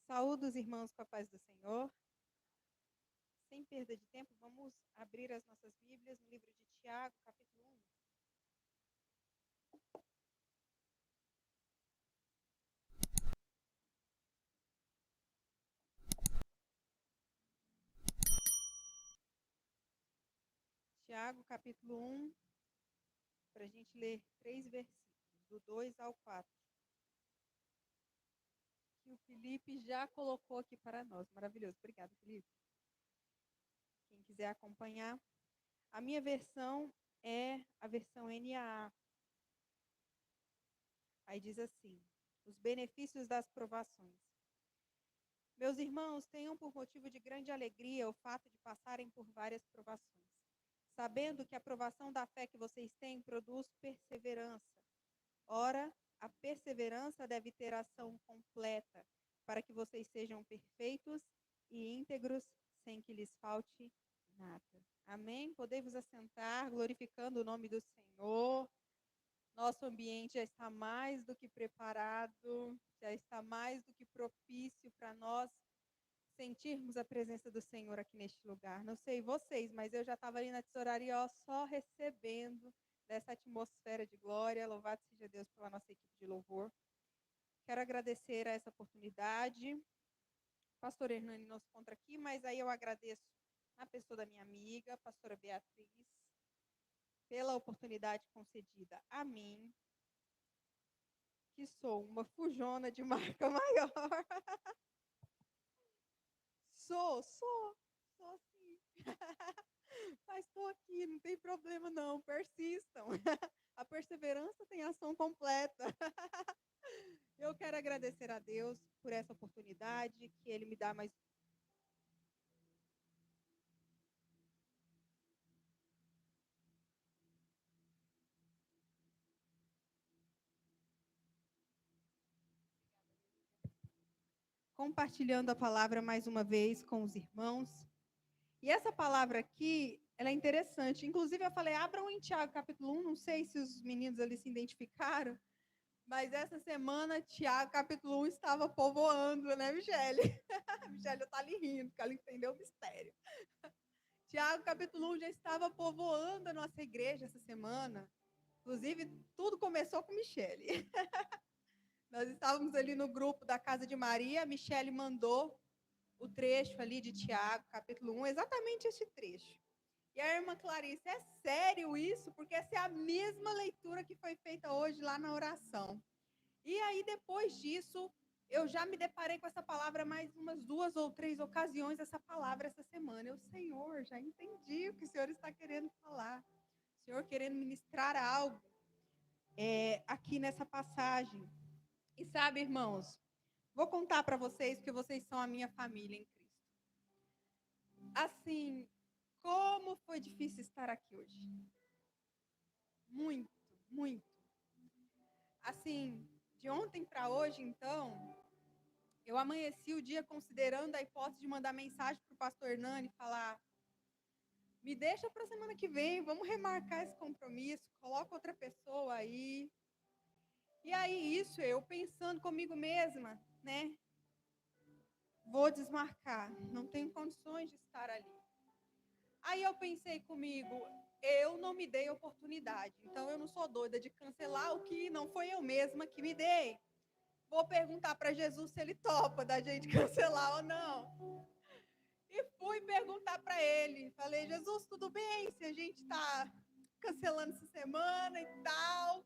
Saúdo os irmãos com a paz do Senhor. Sem perda de tempo, vamos abrir as nossas Bíblias no livro de Tiago, capítulo 1. Tiago, capítulo 1, para a gente ler 3 versículos, do 2 ao 4. Que o Felipe já colocou aqui para nós. Maravilhoso. Obrigada, Felipe. Quem quiser acompanhar. A minha versão é a versão NAA. Aí diz assim: os benefícios das provações. Meus irmãos, tenham por motivo de grande alegria o fato de passarem por várias provações, sabendo que a provação da fé que vocês têm produz perseverança. Ora, a perseverança deve ter ação completa, para que vocês sejam perfeitos e íntegros, sem que lhes falte nada. Amém? Podemos assentar, glorificando o nome do Senhor. Nosso ambiente já está mais do que preparado, já está mais do que propício para nós sentirmos a presença do Senhor aqui neste lugar. Não sei vocês, mas eu já estava ali na tesouraria só recebendo dessa atmosfera de glória. Louvado seja Deus pela nossa equipe de louvor. Quero agradecer a essa oportunidade. O pastor Hernani não se encontra aqui, mas aí eu agradeço a pessoa da minha amiga, a pastora Beatriz, pela oportunidade concedida a mim, que sou uma fujona de marca maior. Sou sim. Mas estou aqui, não tem problema não, persistam. A perseverança tem ação completa. Eu quero agradecer a Deus por essa oportunidade que Ele me dá mais. Compartilhando a palavra mais uma vez com os irmãos. E essa palavra aqui, ela é interessante. Inclusive, eu falei, abram em Tiago, capítulo 1. Não sei se os meninos ali se identificaram, mas essa semana, Tiago, capítulo 1, estava povoando, né, Michele? A Michele está ali rindo, porque ela entendeu o mistério. Tiago, capítulo 1, já estava povoando a nossa igreja essa semana. Inclusive, tudo começou com Michele. Nós estávamos ali no grupo da Casa de Maria, a Michele mandou o trecho ali de Tiago, capítulo 1, exatamente este trecho. E a irmã Clarice, é sério isso? Porque essa é a mesma leitura que foi feita hoje lá na oração. E aí, depois disso, eu já me deparei com essa palavra mais umas 2 ou 3 ocasiões, essa palavra essa semana. Eu, Senhor, já entendi o que o Senhor está querendo falar. O Senhor querendo ministrar algo aqui nessa passagem. E sabe, irmãos, vou contar para vocês, porque vocês são a minha família em Cristo. Assim, como foi difícil estar aqui hoje. Muito, muito. Assim, de ontem para hoje, então, eu amanheci o dia considerando a hipótese de mandar mensagem para o pastor Hernani e falar: me deixa para a semana que vem, vamos remarcar esse compromisso, coloca outra pessoa aí. E aí, isso eu pensando comigo mesma, né? Vou desmarcar, não tenho condições de estar ali. Aí eu pensei comigo, eu não me dei oportunidade, então eu não sou doida de cancelar o que não foi eu mesma que me dei. Vou perguntar para Jesus se ele topa da gente cancelar ou não. E fui perguntar para ele. Falei, Jesus, tudo bem se a gente está cancelando essa semana e tal?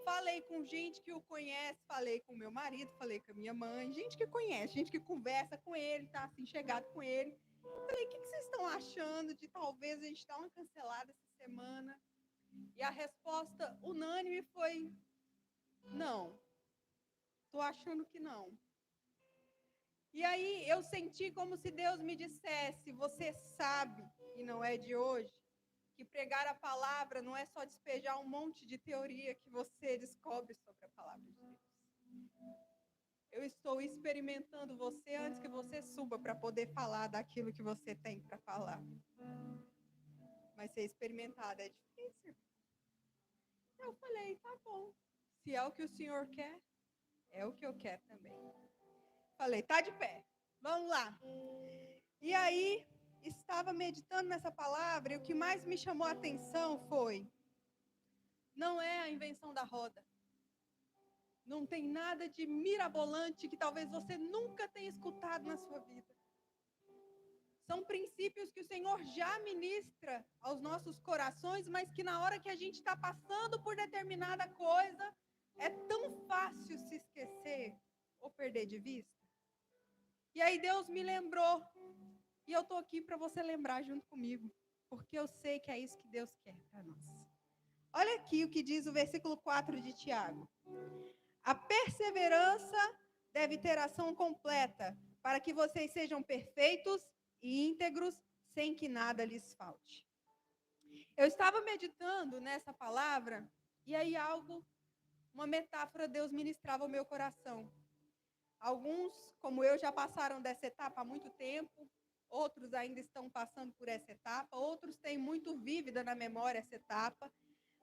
Falei com gente que o conhece, falei com meu marido, falei com a minha mãe, gente que conhece, gente que conversa com ele, tá assim, chegado com ele. Falei, o que vocês estão achando de talvez a gente dar uma cancelada essa semana? E a resposta unânime foi, não, tô achando que não. E aí eu senti como se Deus me dissesse, você sabe, e não é de hoje, que pregar a palavra não é só despejar um monte de teoria que você descobre sobre a palavra de Deus. Eu estou experimentando você antes que você suba para poder falar daquilo que você tem para falar. Mas ser experimentado é difícil. Eu falei, tá bom. Se é o que o Senhor quer, é o que eu quero também. Falei, tá de pé. Vamos lá. E aí, estava meditando nessa palavra e o que mais me chamou a atenção foi: não é a invenção da roda. Não tem nada de mirabolante que talvez você nunca tenha escutado na sua vida. São princípios que o Senhor já ministra aos nossos corações, mas que na hora que a gente está passando por determinada coisa, é tão fácil se esquecer ou perder de vista. E aí Deus me lembrou, e eu estou aqui para você lembrar junto comigo, porque eu sei que é isso que Deus quer para nós. Olha aqui o que diz o versículo 4 de Tiago. A perseverança deve ter ação completa, para que vocês sejam perfeitos e íntegros, sem que nada lhes falte. Eu estava meditando nessa palavra, e aí uma metáfora Deus ministrava ao meu coração. Alguns, como eu, já passaram dessa etapa há muito tempo, outros ainda estão passando por essa etapa, outros têm muito vívida na memória essa etapa,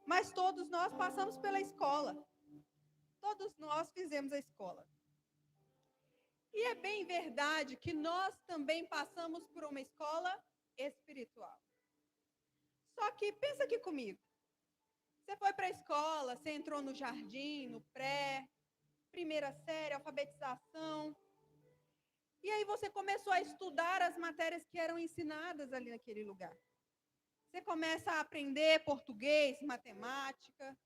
mas todos nós passamos pela escola. Todos nós fizemos a escola. E é bem verdade que nós também passamos por uma escola espiritual. Só que pensa aqui comigo. Você foi para a escola, você entrou no jardim, no pré, primeira série, alfabetização. E aí você começou a estudar as matérias que eram ensinadas ali naquele lugar. Você começa a aprender português, matemática.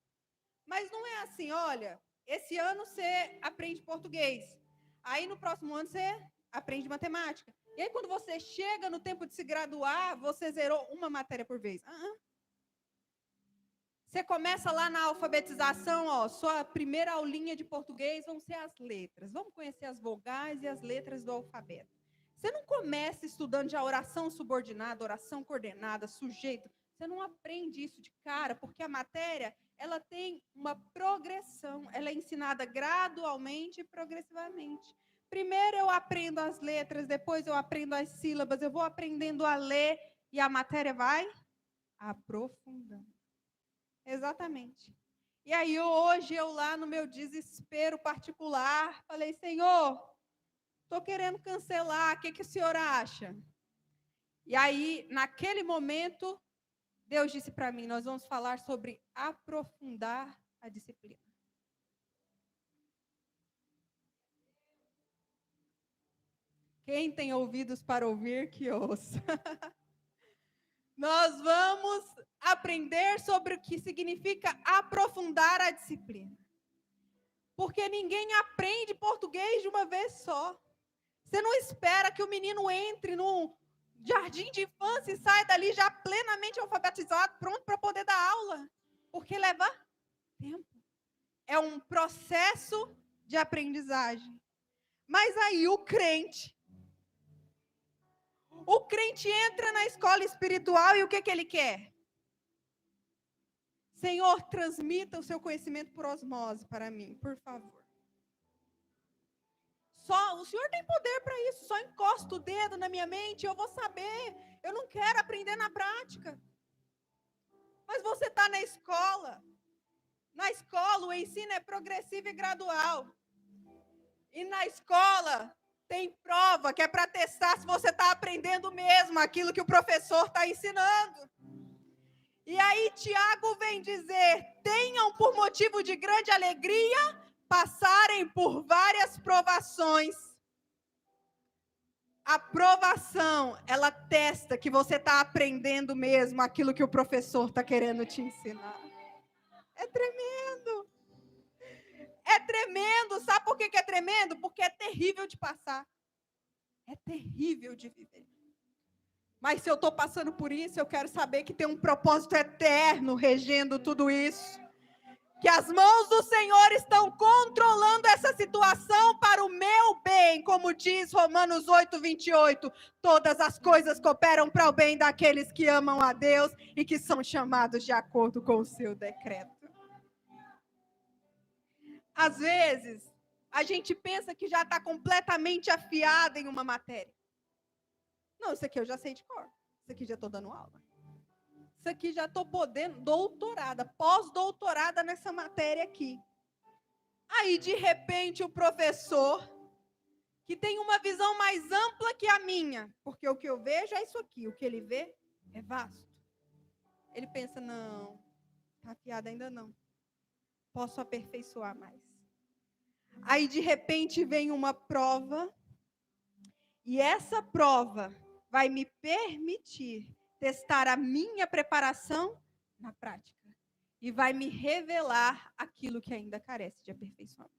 Mas não é assim, olha, esse ano você aprende português. Aí no próximo ano você aprende matemática. E aí quando você chega no tempo de se graduar, você zerou uma matéria por vez. Você começa lá na alfabetização, ó, sua primeira aulinha de português vão ser as letras. Vamos conhecer as vogais e as letras do alfabeto. Você não começa estudando já oração subordinada, oração coordenada, sujeito. Você não aprende isso de cara, porque a matéria, ela tem uma progressão. Ela é ensinada gradualmente e progressivamente. Primeiro eu aprendo as letras, depois eu aprendo as sílabas, eu vou aprendendo a ler e a matéria vai aprofundando. Exatamente. E aí hoje eu lá no meu desespero particular, falei, Senhor, estou querendo cancelar, o que o senhor acha? E aí, naquele momento, Deus disse para mim, nós vamos falar sobre aprofundar a disciplina. Quem tem ouvidos para ouvir, que ouça. Nós vamos aprender sobre o que significa aprofundar a disciplina. Porque ninguém aprende português de uma vez só. Você não espera que o menino entre no jardim de infância e saia dali já plenamente alfabetizado, pronto para poder dar aula. Porque leva tempo. É um processo de aprendizagem. Mas aí o crente entra na escola espiritual e o que ele quer? Senhor, transmita o seu conhecimento por osmose para mim, por favor. O Senhor tem poder para isso, só encosta o dedo na minha mente, eu vou saber. Eu não quero aprender na prática. Mas você está na escola. Na escola, o ensino é progressivo e gradual. E na escola, tem prova que é para testar se você está aprendendo mesmo aquilo que o professor está ensinando. E aí, Tiago vem dizer, tenham por motivo de grande alegria passarem por várias provações. A provação, ela testa que você está aprendendo mesmo aquilo que o professor está querendo te ensinar. É tremendo. É tremendo. Sabe por que é tremendo? Porque é terrível de passar. É terrível de viver. Mas se eu estou passando por isso, eu quero saber que tem um propósito eterno regendo tudo isso. Que as mãos do Senhor estão controlando essa situação para o meu bem, como diz Romanos 8:28. Todas as coisas cooperam para o bem daqueles que amam a Deus e que são chamados de acordo com o seu decreto. Às vezes, a gente pensa que já está completamente afiada em uma matéria. Não, isso aqui eu já sei de cor. Isso aqui já estou dando aula. Isso aqui já estou podendo, doutorada, pós-doutorada nessa matéria aqui. Aí, de repente, o professor, que tem uma visão mais ampla que a minha, porque o que eu vejo é isso aqui, o que ele vê é vasto. Ele pensa, não, tá afiado ainda não, posso aperfeiçoar mais. Aí de repente vem uma prova, e essa prova vai me permitir testar a minha preparação na prática. E vai me revelar aquilo que ainda carece de aperfeiçoamento.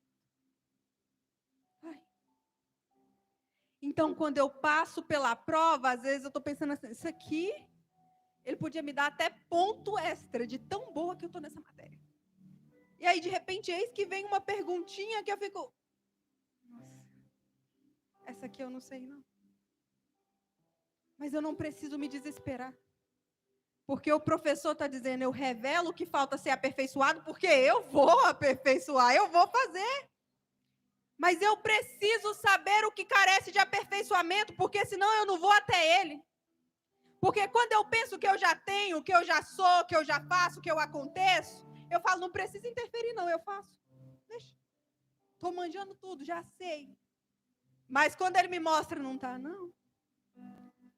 Então, quando eu passo pela prova, às vezes eu estou pensando assim, isso aqui, ele podia me dar até ponto extra de tão boa que eu estou nessa matéria. E aí, de repente, eis que vem uma perguntinha que eu fico, nossa, essa aqui eu não sei não. Mas eu não preciso me desesperar. Porque o professor está dizendo, eu revelo o que falta ser aperfeiçoado, porque eu vou aperfeiçoar, eu vou fazer. Mas eu preciso saber o que carece de aperfeiçoamento, porque senão eu não vou até ele. Porque quando eu penso que eu já tenho, que eu já sou, que eu já faço, que eu aconteço, eu falo, não precisa interferir não, eu faço. Deixa. Estou manjando tudo, já sei. Mas quando ele me mostra, não está, não.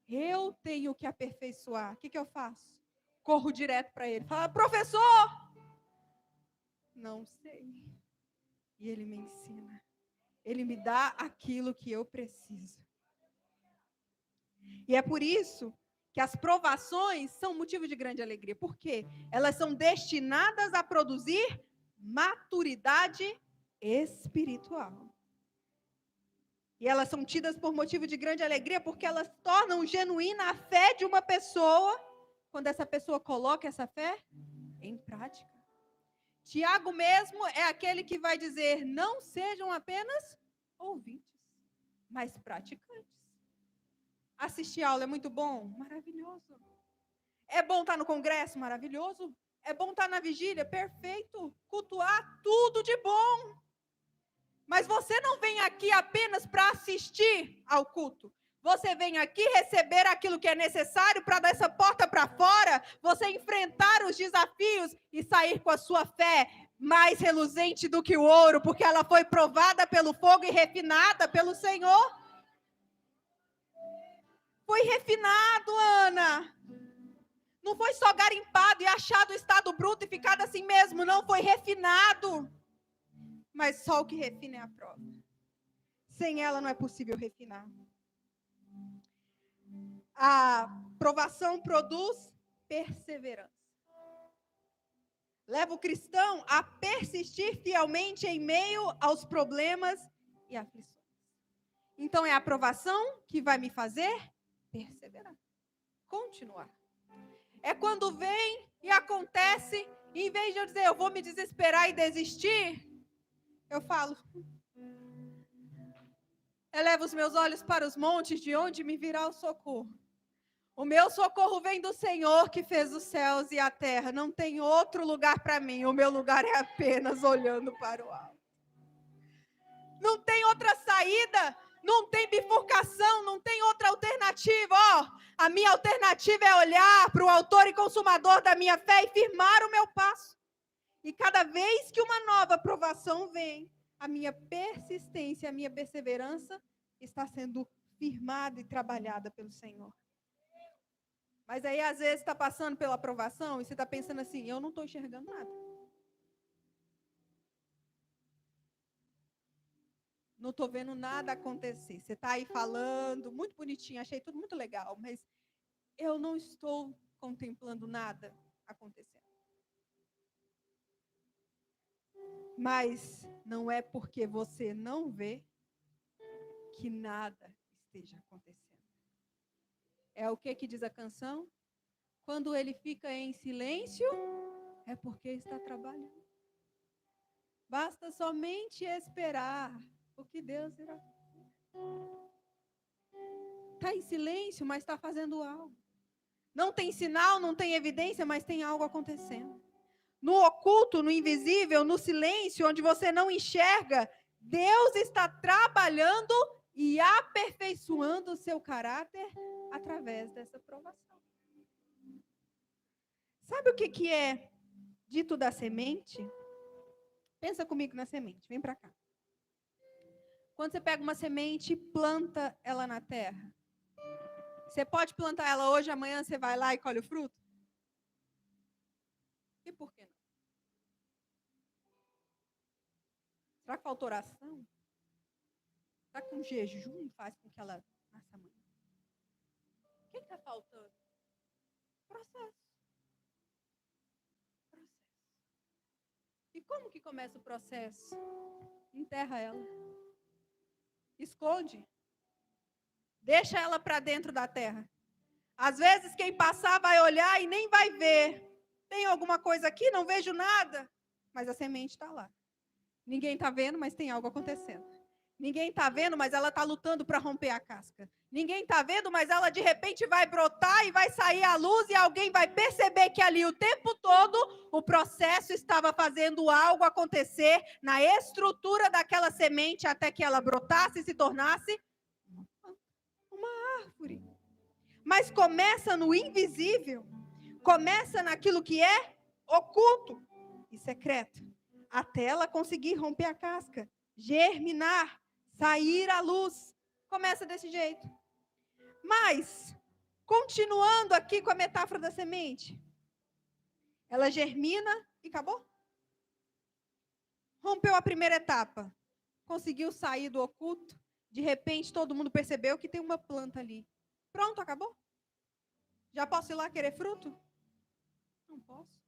Eu tenho que aperfeiçoar. O que eu faço? Corro direto para ele. Falo, professor! Não sei. E ele me ensina. Ele me dá aquilo que eu preciso. E é por isso que as provações são motivo de grande alegria. Por quê? Elas são destinadas a produzir maturidade espiritual. E elas são tidas por motivo de grande alegria porque elas tornam genuína a fé de uma pessoa quando essa pessoa coloca essa fé em prática. Tiago mesmo é aquele que vai dizer, não sejam apenas ouvintes, mas praticantes. Assistir aula é muito bom? Maravilhoso. É bom estar no congresso? Maravilhoso. É bom estar na vigília? Perfeito. Cultuar? Tudo de bom. Mas você não vem aqui apenas para assistir ao culto. Você vem aqui receber aquilo que é necessário para dessa porta para fora, você enfrentar os desafios e sair com a sua fé mais reluzente do que o ouro, porque ela foi provada pelo fogo e refinada pelo Senhor. Foi refinado, Ana. Não foi só garimpado e achado o estado bruto e ficado assim mesmo, não, foi refinado. Mas só o que refina é a prova. Sem ela não é possível refinar. A provação produz perseverança. Leva o cristão a persistir fielmente em meio aos problemas e aflições. Então é a provação que vai me fazer perseverar. Continuar. É quando vem e acontece, e em vez de eu dizer, eu vou me desesperar e desistir, eu falo, elevo os meus olhos para os montes, de onde me virá o socorro. O meu socorro vem do Senhor que fez os céus e a terra. Não tem outro lugar para mim. O meu lugar é apenas olhando para o alto. Não tem outra saída. Não tem bifurcação. Não tem outra alternativa. A minha alternativa é olhar para o autor e consumador da minha fé e firmar o meu passo. E cada vez que uma nova provação vem, a minha persistência, a minha perseverança está sendo firmada e trabalhada pelo Senhor. Mas aí, às vezes, está passando pela aprovação e você está pensando assim, eu não estou enxergando nada. Não estou vendo nada acontecer. Você está aí falando, muito bonitinho, achei tudo muito legal, mas eu não estou contemplando nada acontecendo. Mas não é porque você não vê que nada esteja acontecendo. É o que diz a canção? Quando ele fica em silêncio, é porque está trabalhando. Basta somente esperar o que Deus irá fazer. Está em silêncio, mas está fazendo algo. Não tem sinal, não tem evidência, mas tem algo acontecendo. No oculto, no invisível, no silêncio, onde você não enxerga, Deus está trabalhando e aperfeiçoando o seu caráter através dessa provação. Sabe o que é dito da semente? Pensa comigo na semente, vem para cá. Quando você pega uma semente e planta ela na terra, você pode plantar ela hoje, amanhã você vai lá e colhe o fruto? E por que não? Será que falta oração? Será que um jejum faz com que ela nasça amanhã? O que está faltando? Processo. E como que começa o processo? Enterra ela. Esconde. Deixa ela para dentro da terra. Às vezes quem passar vai olhar e nem vai ver. Tem alguma coisa aqui? Não vejo nada. Mas a semente está lá. Ninguém está vendo, mas tem algo acontecendo. Ninguém está vendo, mas ela está lutando para romper a casca. Ninguém está vendo, mas ela de repente vai brotar e vai sair à luz e alguém vai perceber que ali o tempo todo o processo estava fazendo algo acontecer na estrutura daquela semente até que ela brotasse e se tornasse uma árvore. Mas começa no invisível, começa naquilo que é oculto e secreto, até ela conseguir romper a casca, germinar, sair à luz. Começa desse jeito. Mas, continuando aqui com a metáfora da semente, ela germina e acabou. Rompeu a primeira etapa, conseguiu sair do oculto, de repente todo mundo percebeu que tem uma planta ali. Pronto, acabou? Já posso ir lá querer fruto? Não posso.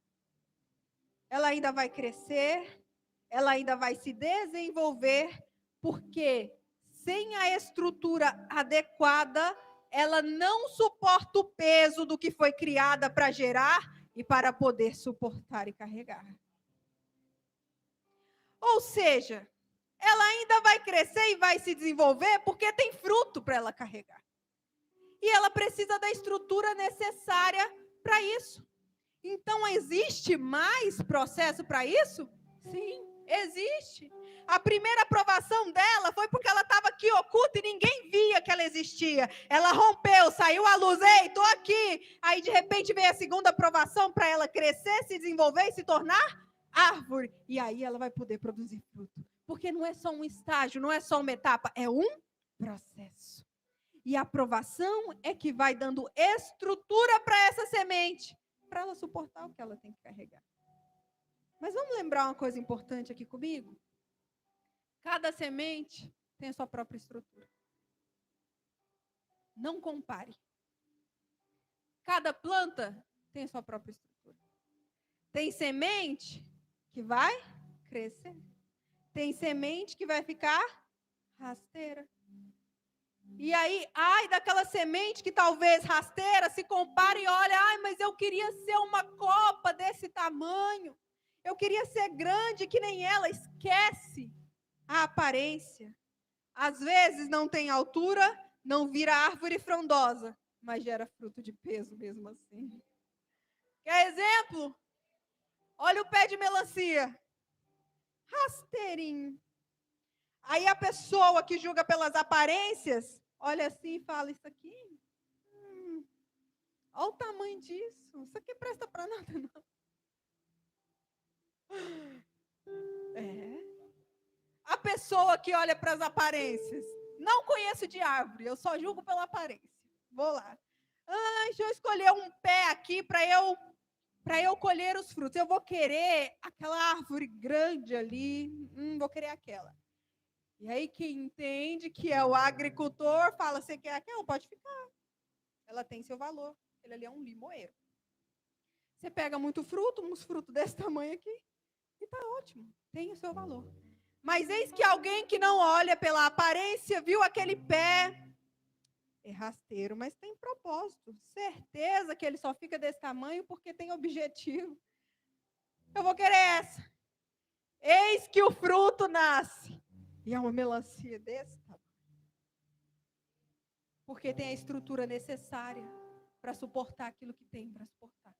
Ela ainda vai crescer, ela ainda vai se desenvolver, porque sem a estrutura adequada, ela não suporta o peso do que foi criada para gerar e para poder suportar e carregar. Ou seja, ela ainda vai crescer e vai se desenvolver porque tem fruto para ela carregar. E ela precisa da estrutura necessária para isso. Então, existe mais processo para isso? Sim, existe. A primeira aprovação dela foi porque ela estava aqui oculta e ninguém via que ela existia. Ela rompeu, saiu à luz, ei, estou aqui. Aí, de repente, veio a segunda aprovação para ela crescer, se desenvolver e se tornar árvore. E aí ela vai poder produzir fruto. Porque não é só um estágio, não é só uma etapa, é um processo. E a aprovação é que vai dando estrutura para essa semente, para ela suportar o que ela tem que carregar. Mas vamos lembrar uma coisa importante aqui comigo? Cada semente tem a sua própria estrutura. Não compare. Cada planta tem a sua própria estrutura. Tem semente que vai crescer. Tem semente que vai ficar rasteira. E aí, ai daquela semente que talvez rasteira, se compara e olha, ai, mas eu queria ser uma copa desse tamanho. Eu queria ser grande que nem ela. Esquece a aparência. Às vezes não tem altura, não vira árvore frondosa, mas gera fruto de peso mesmo assim. Quer exemplo? Olha o pé de melancia. Rasteirinho. Aí a pessoa que julga pelas aparências, olha assim e fala, isso aqui, olha o tamanho disso, isso aqui presta para nada não. A pessoa que olha para as aparências, não conheço de árvore, eu só julgo pela aparência. Vou lá. Deixa eu escolher um pé aqui para eu colher os frutos. Eu vou querer aquela árvore grande ali, vou querer aquela. E aí quem entende que é o agricultor fala, você quer aquela? Pode ficar. Ela tem seu valor. Ele ali é um limoeiro. Você pega muito fruto, uns frutos desse tamanho aqui, e tá ótimo. Tem o seu valor. Mas eis que alguém que não olha pela aparência, viu aquele pé, é rasteiro, mas tem propósito. Certeza que ele só fica desse tamanho porque tem objetivo. Eu vou querer essa. Eis que o fruto nasce. E é uma melancia desse tamanho. Porque tem a estrutura necessária para suportar aquilo que tem para suportar.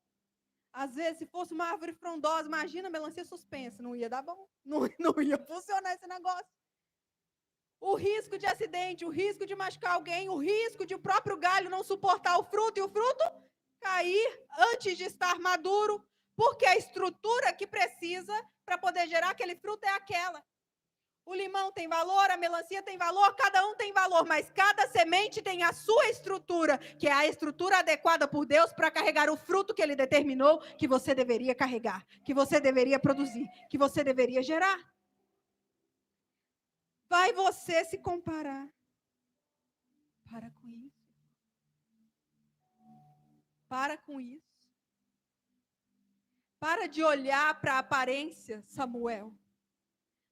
Às vezes, se fosse uma árvore frondosa, imagina a melancia suspensa, não ia dar bom. Não ia funcionar esse negócio. O risco de acidente, o risco de machucar alguém, o risco de o próprio galho não suportar o fruto e o fruto cair antes de estar maduro, porque a estrutura que precisa para poder gerar aquele fruto é aquela. O limão tem valor, a melancia tem valor, cada um tem valor, mas cada semente tem a sua estrutura, que é a estrutura adequada por Deus para carregar o fruto que Ele determinou que você deveria carregar, que você deveria produzir, que você deveria gerar. Vai você se comparar. Para com isso. Para com isso. Para de olhar para a aparência, Samuel.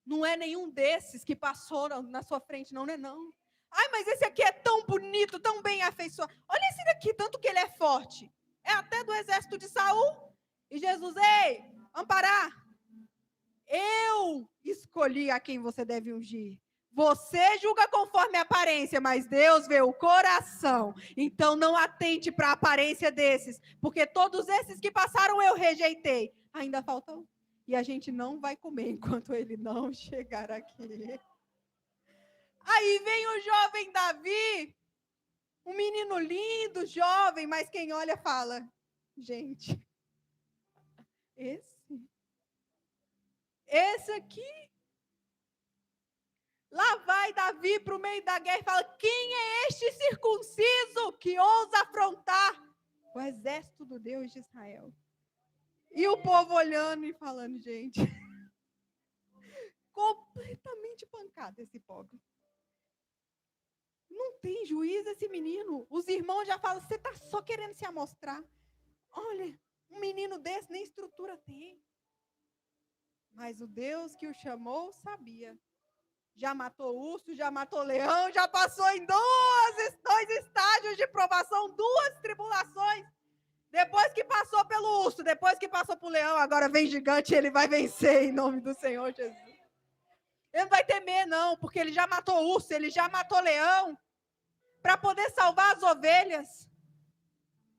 Não é nenhum desses que passou na sua frente, não é não. Ai, mas esse aqui é tão bonito, tão bem afeiçoado. Olha esse daqui, tanto que ele é forte. É até do exército de Saul. E Jesus, ei, vamos parar. Eu escolhi a quem você deve ungir. Você julga conforme a aparência, mas Deus vê o coração. Então não atente para a aparência desses, porque todos esses que passaram eu rejeitei. Ainda falta um. E a gente não vai comer enquanto ele não chegar aqui. Aí vem o jovem Davi, um menino lindo, jovem, mas quem olha fala: gente, esse aqui. Lá vai Davi para o meio da guerra e fala: quem é este circunciso que ousa afrontar o exército do Deus de Israel? E o povo olhando e falando: gente, completamente pancado esse pobre. Não tem juízo esse menino. Os irmãos já falam: você está só querendo se amostrar. Olha, um menino desse nem estrutura tem. Mas o Deus que o chamou sabia. Já matou urso, já matou leão, já passou em dois estágios de provação, 2 tribulações. Depois que passou pelo urso, depois que passou pelo leão, agora vem gigante e ele vai vencer em nome do Senhor Jesus. Ele não vai temer não, porque ele já matou urso, ele já matou leão, para poder salvar as ovelhas.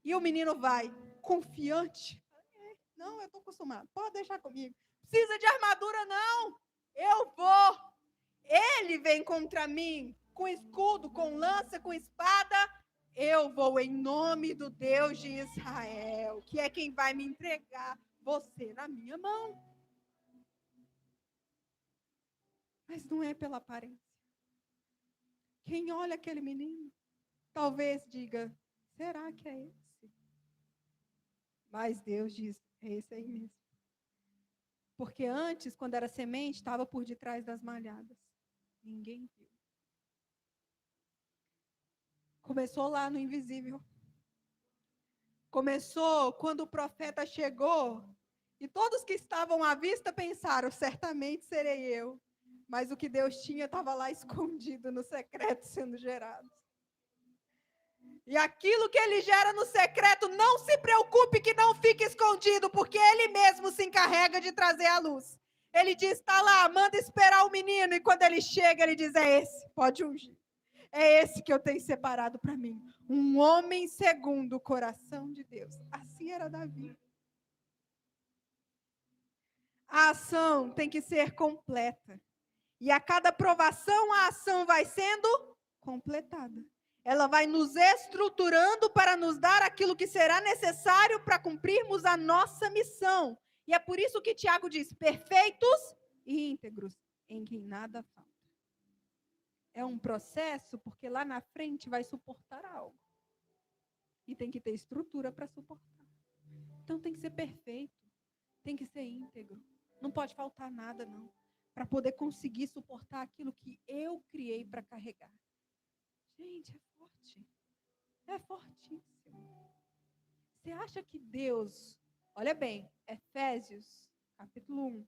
E o menino vai, confiante. Não, eu estou acostumado, pode deixar comigo. Precisa de armadura não, eu vou. Ele vem contra mim com escudo, com lança, com espada. Eu vou em nome do Deus de Israel, que é quem vai me entregar você na minha mão. Mas não é pela aparência. Quem olha aquele menino, talvez diga: será que é esse? Mas Deus diz: é esse aí mesmo. Porque antes, quando era semente, estava por detrás das malhadas. Ninguém viu. Começou lá no invisível. Começou quando o profeta chegou e todos que estavam à vista pensaram: certamente serei eu. Mas o que Deus tinha estava lá escondido no secreto sendo gerado. E aquilo que ele gera no secreto, não se preocupe que não fique escondido, porque ele mesmo se encarrega de trazer a luz. Ele diz: está lá, manda esperar o menino. E quando ele chega, ele diz: é esse, pode ungir. É esse que eu tenho separado para mim. Um homem segundo o coração de Deus. Assim era Davi. A ação tem que ser completa. E a cada provação, a ação vai sendo completada. Ela vai nos estruturando para nos dar aquilo que será necessário para cumprirmos a nossa missão. E é por isso que Tiago diz: perfeitos e íntegros, em quem nada falta. É um processo, porque lá na frente vai suportar algo. E tem que ter estrutura para suportar. Então tem que ser perfeito, tem que ser íntegro. Não pode faltar nada, não. Para poder conseguir suportar aquilo que eu criei para carregar. Gente, é forte. É fortíssimo. Você acha que Deus... Olha bem, Efésios, capítulo 1.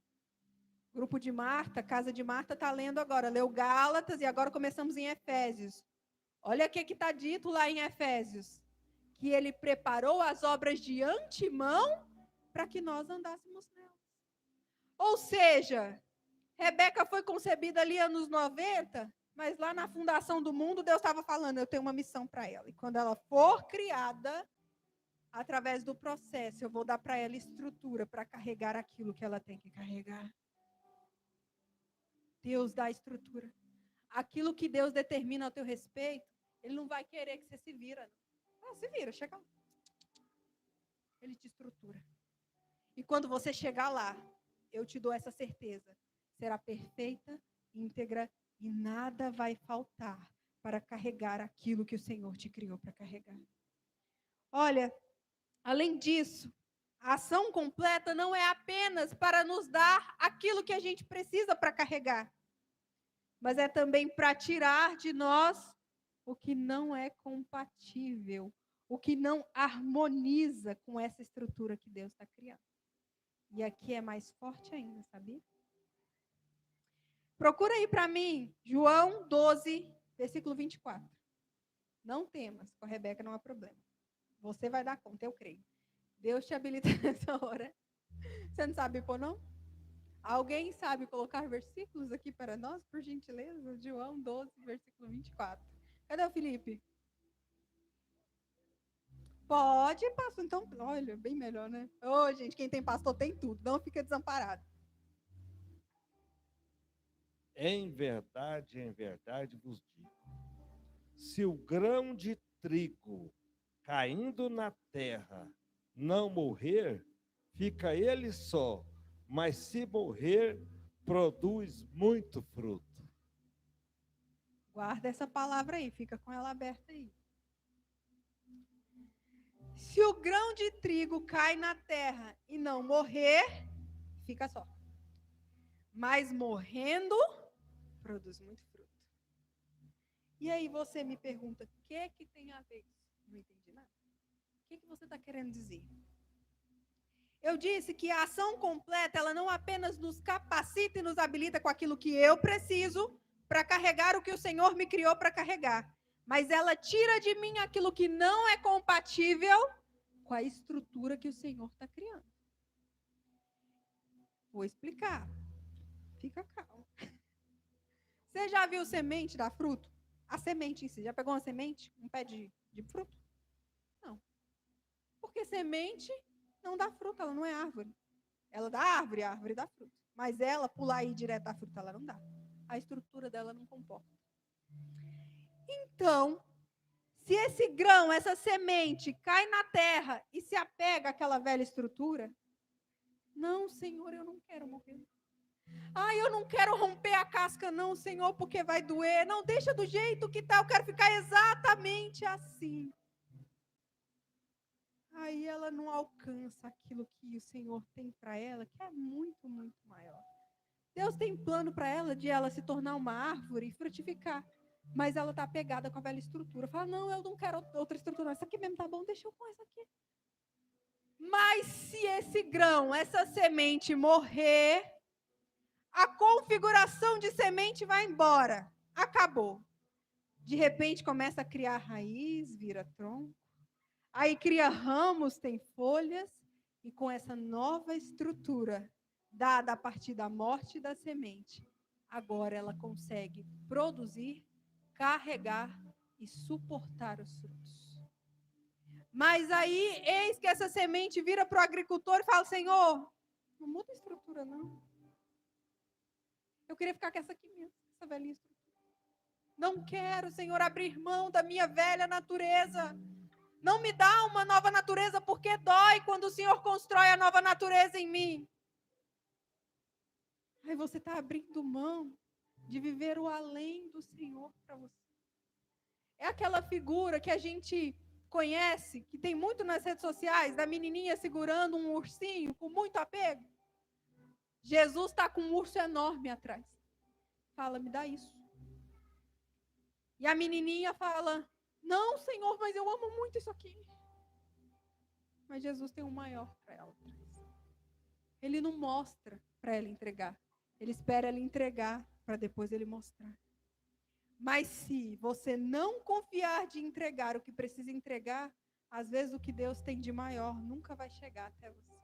Grupo de Marta, casa de Marta, está lendo agora. Leu Gálatas e agora começamos em Efésios. Olha o que está dito lá em Efésios. Que ele preparou as obras de antemão para que nós andássemos nelas. Ou seja, Rebeca foi concebida ali anos 90, mas lá na fundação do mundo, Deus estava falando: eu tenho uma missão para ela. E quando ela for criada, através do processo, eu vou dar para ela estrutura para carregar aquilo que ela tem que carregar. Deus dá estrutura. Aquilo que Deus determina ao teu respeito, Ele não vai querer que você se vira. Não, se vira, chega lá. Ele te estrutura. E quando você chegar lá, eu te dou essa certeza. Será perfeita íntegra e nada vai faltar para carregar aquilo que o Senhor te criou para carregar. Olha, além disso, a ação completa não é apenas para nos dar aquilo que a gente precisa para carregar, mas é também para tirar de nós o que não é compatível, o que não harmoniza com essa estrutura que Deus está criando. E aqui é mais forte ainda, sabia? Procura aí para mim, João 12, versículo 24. Não temas, com a Rebeca não há problema. Você vai dar conta, eu creio. Deus te habilita nessa hora. Você não sabe pôr, não? Alguém sabe colocar versículos aqui para nós, por gentileza? João 12, versículo 24. Cadê o Felipe? Pode, pastor. Então, olha, bem melhor, né? Ô, gente, quem tem pastor tem tudo. Não fica desamparado. Em verdade vos digo, se o grão de trigo caindo na terra não morrer, fica ele só, mas se morrer, produz muito fruto. Guarda essa palavra aí, fica com ela aberta aí. Se o grão de trigo cai na terra e não morrer, fica só. Mas morrendo, produz muito fruto. E aí você me pergunta, o que tem a ver isso? Não entendi nada. O que você está querendo dizer? Eu disse que a ação completa, ela não apenas nos capacita e nos habilita com aquilo que eu preciso para carregar o que o Senhor me criou para carregar, mas ela tira de mim aquilo que não é compatível com a estrutura que o Senhor está criando. Vou explicar. Fica calmo. Você já viu semente dar fruto? A semente em si. Já pegou uma semente? Um pé de fruto? Não. Porque semente não dá fruto, ela não é árvore. Ela dá árvore, a árvore dá fruto. Mas ela pular aí direto a fruta, ela não dá. A estrutura dela não comporta. Então, se esse grão, essa semente, cai na terra e se apega àquela velha estrutura, não, Senhor, eu não quero morrer. Eu não quero romper a casca, não, Senhor, porque vai doer. Não, deixa do jeito que tá, eu quero ficar exatamente assim. Aí ela não alcança aquilo que o Senhor tem para ela, que é muito, muito maior. Deus tem plano para ela de ela se tornar uma árvore e frutificar. Mas ela está apegada com a velha estrutura. Fala, não, eu não quero outra estrutura. Essa aqui mesmo tá bom, deixa eu com essa aqui. Mas se esse grão, essa semente morrer, a configuração de semente vai embora. Acabou. De repente começa a criar raiz, vira tronco. Aí cria ramos, tem folhas. E com essa nova estrutura, dada a partir da morte da semente, agora ela consegue produzir, carregar e suportar os frutos. Mas aí, eis que essa semente vira para o agricultor e fala, Senhor, não muda a estrutura, não. Eu queria ficar com essa aqui mesmo, essa velha estrutura. Não quero, Senhor, abrir mão da minha velha natureza. Não me dá uma nova natureza, porque dói quando o Senhor constrói a nova natureza em mim. Aí você está abrindo mão de viver o além do Senhor para você. É aquela figura que a gente conhece, que tem muito nas redes sociais, da menininha segurando um ursinho com muito apego. Jesus está com um urso enorme atrás. Fala, me dá isso. E a menininha fala, não, Senhor, mas eu amo muito isso aqui. Mas Jesus tem um maior para ela atrás. Ele não mostra para ela entregar. Ele espera ela entregar para depois ele mostrar. Mas se você não confiar de entregar o que precisa entregar, às vezes o que Deus tem de maior nunca vai chegar até você.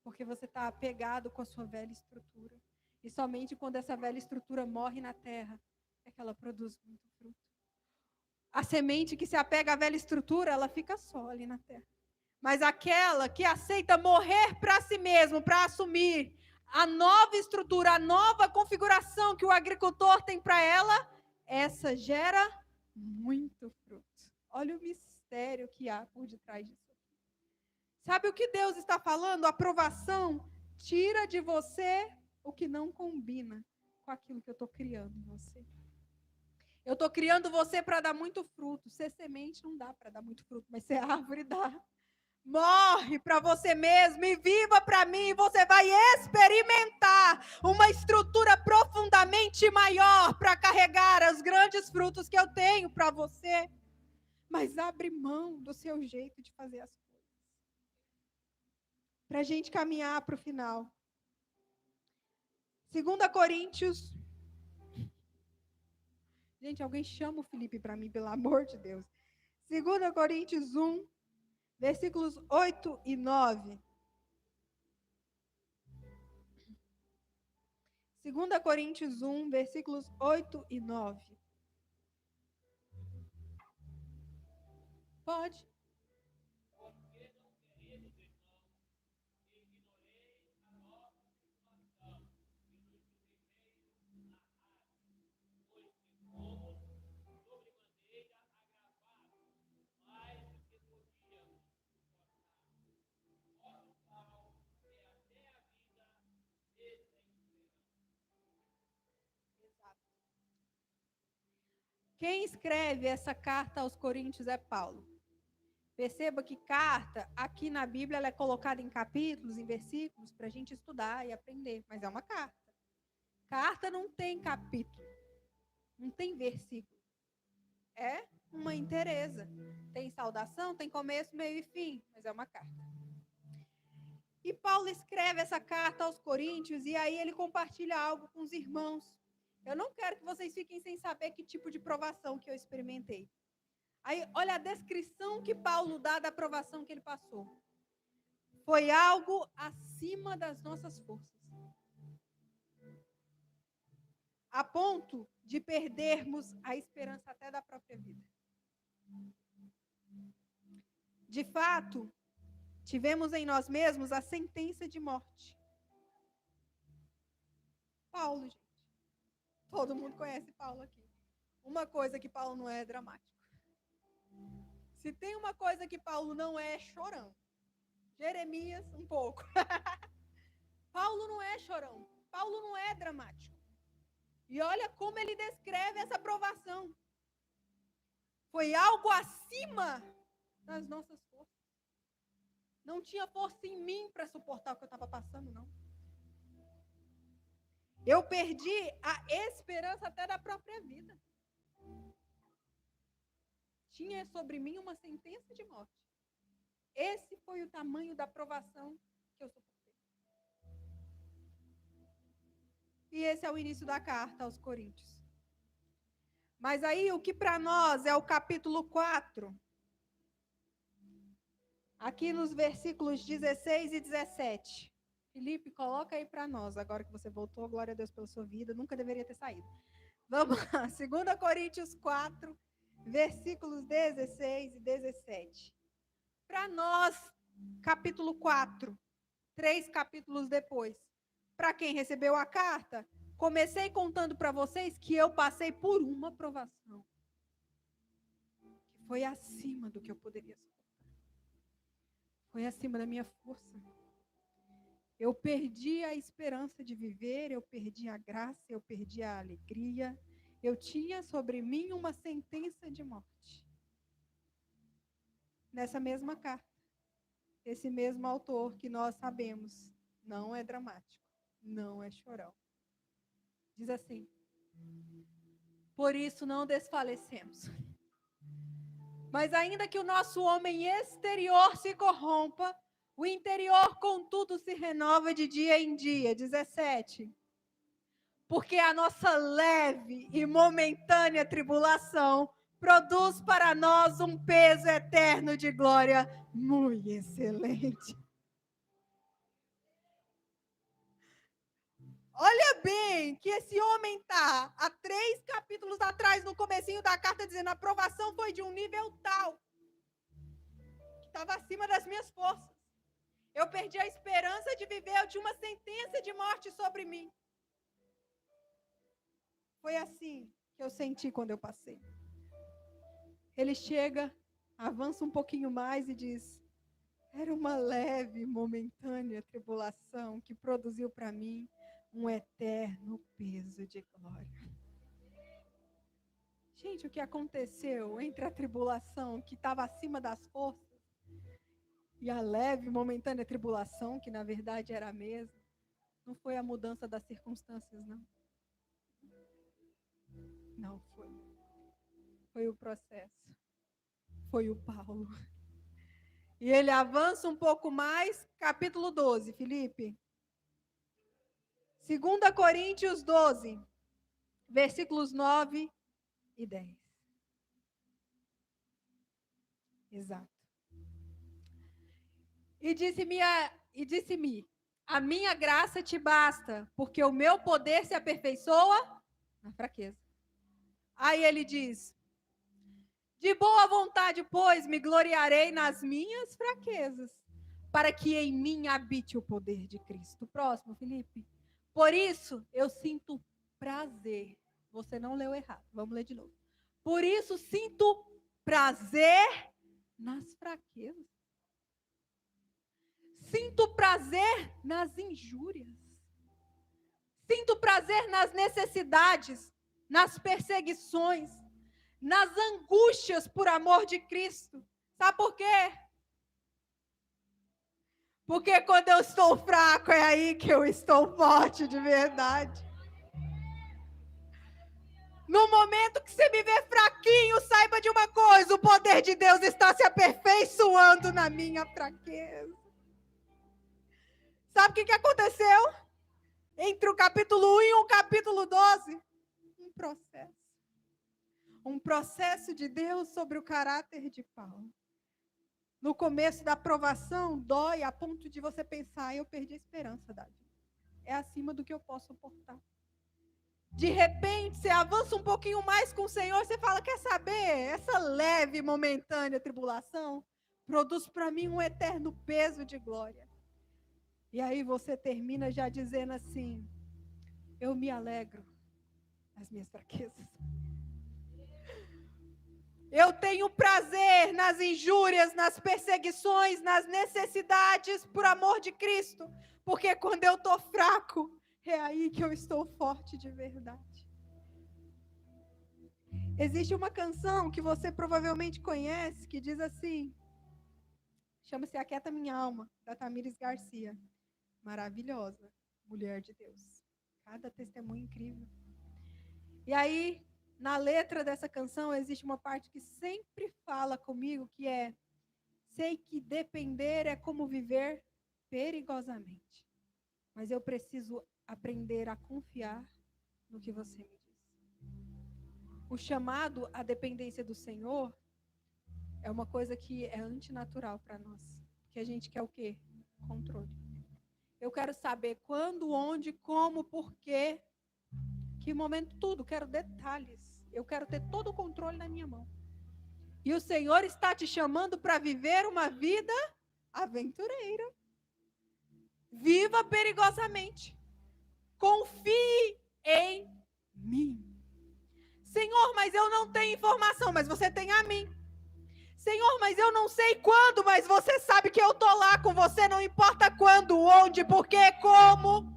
Porque você está apegado com a sua velha estrutura. E somente quando essa velha estrutura morre na terra, é que ela produz muito fruto. A semente que se apega à velha estrutura, ela fica só ali na terra. Mas aquela que aceita morrer para si mesmo, para assumir a nova estrutura, a nova configuração que o agricultor tem para ela, essa gera muito fruto. Olha o mistério que há por detrás disso. Sabe o que Deus está falando? A aprovação tira de você o que não combina com aquilo que eu estou criando em você. Eu estou criando você para dar muito fruto. Ser semente não dá para dar muito fruto, mas ser árvore dá. Morre para você mesmo e viva para mim. Você vai experimentar uma estrutura profundamente maior para carregar os grandes frutos que eu tenho para você. Mas abre mão do seu jeito de fazer as coisas. Para a gente caminhar para o final. 2 Coríntios. Gente, alguém chama o Felipe para mim, pelo amor de Deus. 2 Coríntios 1, versículos 8 e 9. 2 Coríntios 1, versículos 8 e 9. Pode. Quem escreve essa carta aos Coríntios é Paulo. Perceba que carta, aqui na Bíblia, ela é colocada em capítulos, em versículos, para a gente estudar e aprender, mas é uma carta. Carta não tem capítulo, não tem versículo. É uma inteireza. Tem saudação, tem começo, meio e fim, mas é uma carta. E Paulo escreve essa carta aos Coríntios e aí ele compartilha algo com os irmãos. Eu não quero que vocês fiquem sem saber que tipo de provação que eu experimentei. Aí, olha a descrição que Paulo dá da provação que ele passou. Foi algo acima das nossas forças. A ponto de perdermos a esperança até da própria vida. De fato, tivemos em nós mesmos a sentença de morte. Paulo, gente. Todo mundo conhece Paulo aqui. Uma coisa que Paulo não é dramático. Se tem uma coisa que Paulo não é chorão. Jeremias, um pouco. Paulo não é chorão. Paulo não é dramático. E olha como ele descreve essa provação. Foi algo acima das nossas forças. Não tinha força em mim para suportar o que eu estava passando, não. Eu perdi a esperança até da própria vida. Tinha sobre mim uma sentença de morte. Esse foi o tamanho da provação que eu suportei. E esse é o início da carta aos Coríntios. Mas aí, o que para nós é o capítulo 4, aqui nos versículos 16 e 17. Felipe, coloca aí para nós, agora que você voltou, glória a Deus pela sua vida, nunca deveria ter saído. Vamos lá, 2 Coríntios 4, versículos 16 e 17. Para nós, capítulo 4, 3 capítulos depois. Para quem recebeu a carta, comecei contando para vocês que eu passei por uma provação. Que foi acima do que eu poderia suportar. Foi acima da minha força. Eu perdi a esperança de viver, eu perdi a graça, eu perdi a alegria. Eu tinha sobre mim uma sentença de morte. Nessa mesma carta, esse mesmo autor que nós sabemos, não é dramático, não é chorão. Diz assim: por isso não desfalecemos. Mas ainda que o nosso homem exterior se corrompa, o interior, contudo, se renova de dia em dia. 17. Porque a nossa leve e momentânea tribulação produz para nós um peso eterno de glória muito excelente. Olha bem que esse homem está há 3 capítulos atrás, no comecinho da carta, dizendo a aprovação foi de um nível tal, que estava acima das minhas forças. Eu perdi a esperança de viver, eu tinha uma sentença de morte sobre mim. Foi assim que eu senti quando eu passei. Ele chega, avança um pouquinho mais e diz: era uma leve, momentânea tribulação que produziu para mim um eterno peso de glória. Gente, o que aconteceu entre a tribulação que estava acima das forças e a leve, momentânea tribulação, que na verdade era a mesma, não foi a mudança das circunstâncias, não. Não foi. Foi o processo. Foi o Paulo. E ele avança um pouco mais, capítulo 12, Felipe. 2 Coríntios 12, versículos 9 e 10. Exato. E disse-me, a minha graça te basta, porque o meu poder se aperfeiçoa na fraqueza. Aí ele diz, de boa vontade, pois, me gloriarei nas minhas fraquezas, para que em mim habite o poder de Cristo. Próximo, Felipe. Por isso, eu sinto prazer. Você não leu errado, vamos ler de novo. Por isso, sinto prazer nas fraquezas. Sinto prazer nas injúrias. Sinto prazer nas necessidades, nas perseguições, nas angústias por amor de Cristo. Sabe por quê? Porque quando eu estou fraco, é aí que eu estou forte de verdade. No momento que você me vê fraquinho, saiba de uma coisa, o poder de Deus está se aperfeiçoando na minha fraqueza. Sabe o que aconteceu? Entre o capítulo 1 e o capítulo 12? Um processo. Um processo de Deus sobre o caráter de Paulo. No começo da provação, dói a ponto de você pensar, eu perdi a esperança, Davi. É acima do que eu posso suportar. De repente, você avança um pouquinho mais com o Senhor, você fala, quer saber? Essa leve, momentânea tribulação produz para mim um eterno peso de glória. E aí você termina já dizendo assim, eu me alegro nas minhas fraquezas. Eu tenho prazer nas injúrias, nas perseguições, nas necessidades por amor de Cristo. Porque quando eu estou fraco, é aí que eu estou forte de verdade. Existe uma canção que você provavelmente conhece, que diz assim, chama-se Aquieta Minha Alma, da Tamires Garcia. Maravilhosa, mulher de Deus. Cada testemunho incrível. E aí, na letra dessa canção, existe uma parte que sempre fala comigo, que é, sei que depender é como viver perigosamente. Mas eu preciso aprender a confiar no que você me diz. O chamado à dependência do Senhor é uma coisa que é antinatural para nós. Que a gente quer o quê? Controle. Eu quero saber quando, onde, como, porquê, que momento, tudo. Quero detalhes. Eu quero ter todo o controle na minha mão. E o Senhor está te chamando para viver uma vida aventureira. Viva perigosamente. Confie em mim. Senhor, mas eu não tenho informação, mas você tem a mim. Senhor, mas eu não sei quando, mas você sabe que eu estou lá com você, não importa quando, onde, porquê, como.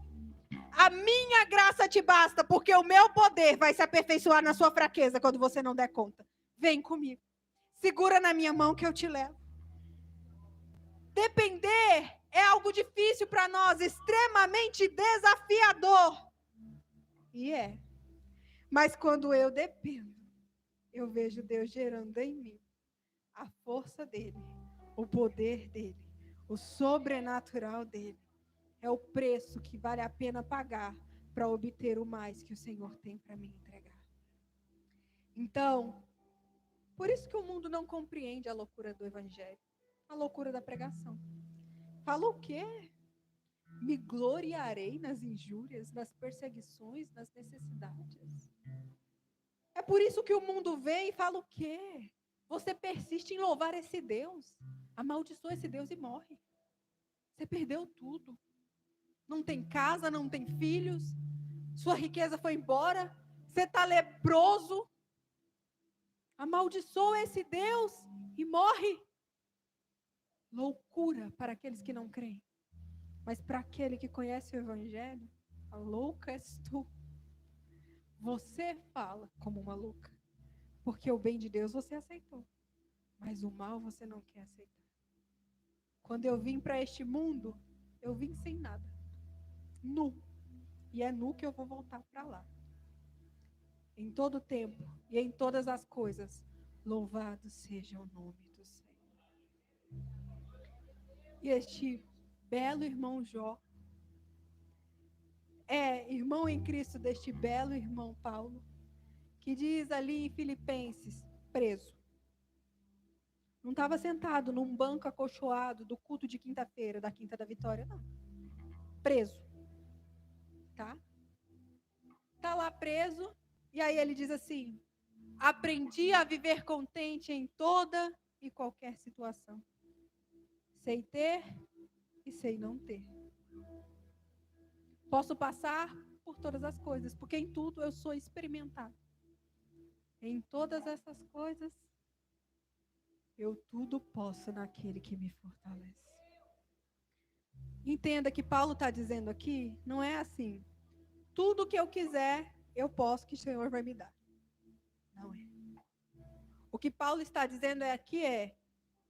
A minha graça te basta, porque o meu poder vai se aperfeiçoar na sua fraqueza quando você não der conta. Vem comigo. Segura na minha mão que eu te levo. Depender é algo difícil para nós, extremamente desafiador. E é. Mas quando eu dependo, eu vejo Deus gerando em mim a força dele, o poder dele, o sobrenatural dele. É o preço que vale a pena pagar para obter o mais que o Senhor tem para me entregar. Então, por isso que o mundo não compreende a loucura do evangelho, a loucura da pregação. Fala o quê? Me gloriarei nas injúrias, nas perseguições, nas necessidades. É por isso que o mundo vem e fala o quê? Você persiste em louvar esse Deus, amaldiçoa esse Deus e morre. Você perdeu tudo. Não tem casa, não tem filhos, sua riqueza foi embora, você está leproso. Amaldiçoa esse Deus e morre. Loucura para aqueles que não creem. Mas para aquele que conhece o Evangelho, A louca és tu. Você fala como uma louca. Porque o bem de Deus você aceitou. Mas o mal você não quer aceitar. Quando eu vim para este mundo, eu vim sem nada. Nu. E é nu que eu vou voltar para lá. Em todo tempo e em todas as coisas, louvado seja o nome do Senhor. E este belo irmão Jó é irmão em Cristo deste belo irmão Paulo, que diz ali em Filipenses, preso. Não estava sentado num banco acolchoado do culto de quinta-feira, da Quinta da Vitória, não. Preso. Tá? Tá lá preso, e aí ele diz assim: aprendi a viver contente em toda e qualquer situação. Sei ter e sei não ter. Posso passar por todas as coisas, porque em tudo eu sou experimentado. Em todas essas coisas, eu tudo posso naquele que me fortalece. Entenda que Paulo está dizendo aqui, não é assim, tudo que eu quiser, eu posso, que o Senhor vai me dar. Não é. O que Paulo está dizendo aqui é,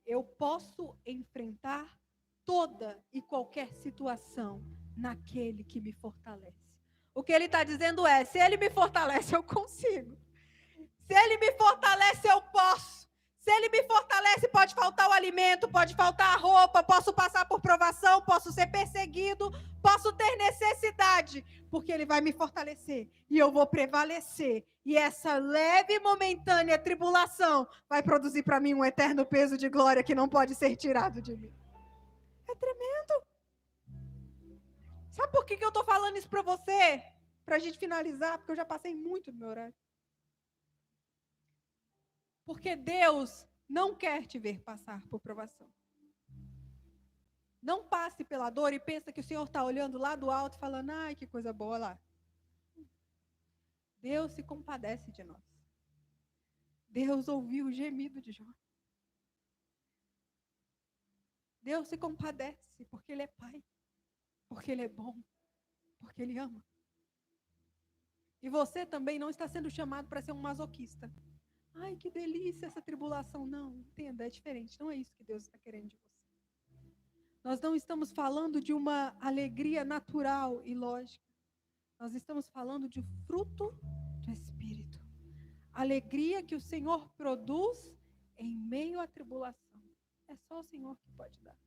eu posso enfrentar toda e qualquer situação naquele que me fortalece. O que ele está dizendo é, se ele me fortalece, eu consigo. Se ele me fortalece, eu posso. Se ele me fortalece, pode faltar o alimento, pode faltar a roupa, posso passar por provação, posso ser perseguido, posso ter necessidade, porque ele vai me fortalecer e eu vou prevalecer. E essa leve e momentânea tribulação vai produzir para mim um eterno peso de glória que não pode ser tirado de mim. É tremendo. Sabe por que eu estou falando isso para você? Para a gente finalizar, porque eu já passei muito do meu horário. Porque Deus não quer te ver passar por provação. Não passe pela dor e pensa que o Senhor está olhando lá do alto e falando, ai, que coisa boa lá. Deus se compadece de nós. Deus ouviu o gemido de Jó. Deus se compadece porque Ele é Pai, porque Ele é bom, porque Ele ama. E você também não está sendo chamado para ser um masoquista. Ai, que delícia essa tribulação. Não, entenda, é diferente. Não é isso que Deus está querendo de você. Nós não estamos falando de uma alegria natural e lógica. Nós estamos falando de fruto do Espírito. Alegria que o Senhor produz em meio à tribulação. É só o Senhor que pode dar.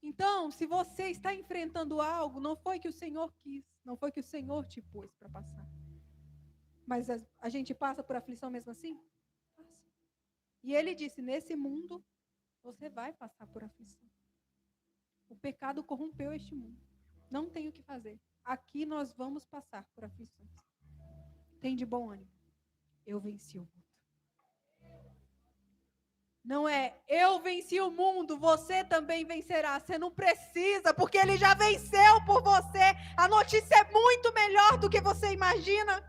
Então, se você está enfrentando algo, não foi que o Senhor quis, não foi que o Senhor te pôs para passar. Mas a gente passa por aflição mesmo assim? Passa. E ele disse, nesse mundo, você vai passar por aflição. O pecado corrompeu este mundo. Não tem o que fazer. Aqui nós vamos passar por aflições. Tem de bom ânimo. Eu venci o mundo. Não é, eu venci o mundo, você também vencerá. Você não precisa, porque ele já venceu por você. A notícia é muito melhor do que você imagina.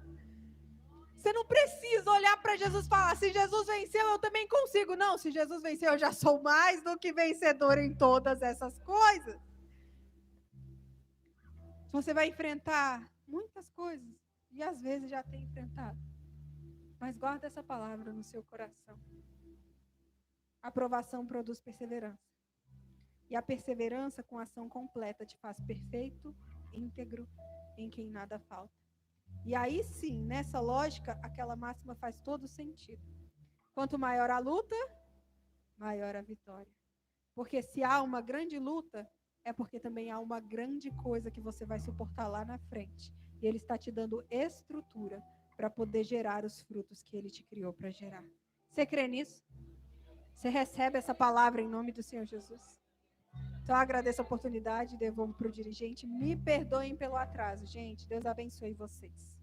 Você não precisa olhar para Jesus e falar, se Jesus venceu, eu também consigo. Não, se Jesus venceu, eu já sou mais do que vencedor em todas essas coisas. Você vai enfrentar muitas coisas, e às vezes já tem enfrentado. Mas guarda essa palavra no seu coração. A aprovação produz perseverança. E a perseverança com ação completa te faz perfeito, íntegro, em quem nada falta. E aí sim, nessa lógica, aquela máxima faz todo sentido. Quanto maior a luta, maior a vitória. Porque se há uma grande luta, é porque também há uma grande coisa que você vai suportar lá na frente. E Ele está te dando estrutura para poder gerar os frutos que Ele te criou para gerar. Você crê nisso? Você recebe essa palavra em nome do Senhor Jesus? Então, eu agradeço a oportunidade, devolvo para o dirigente. Me perdoem pelo atraso, gente. Deus abençoe vocês.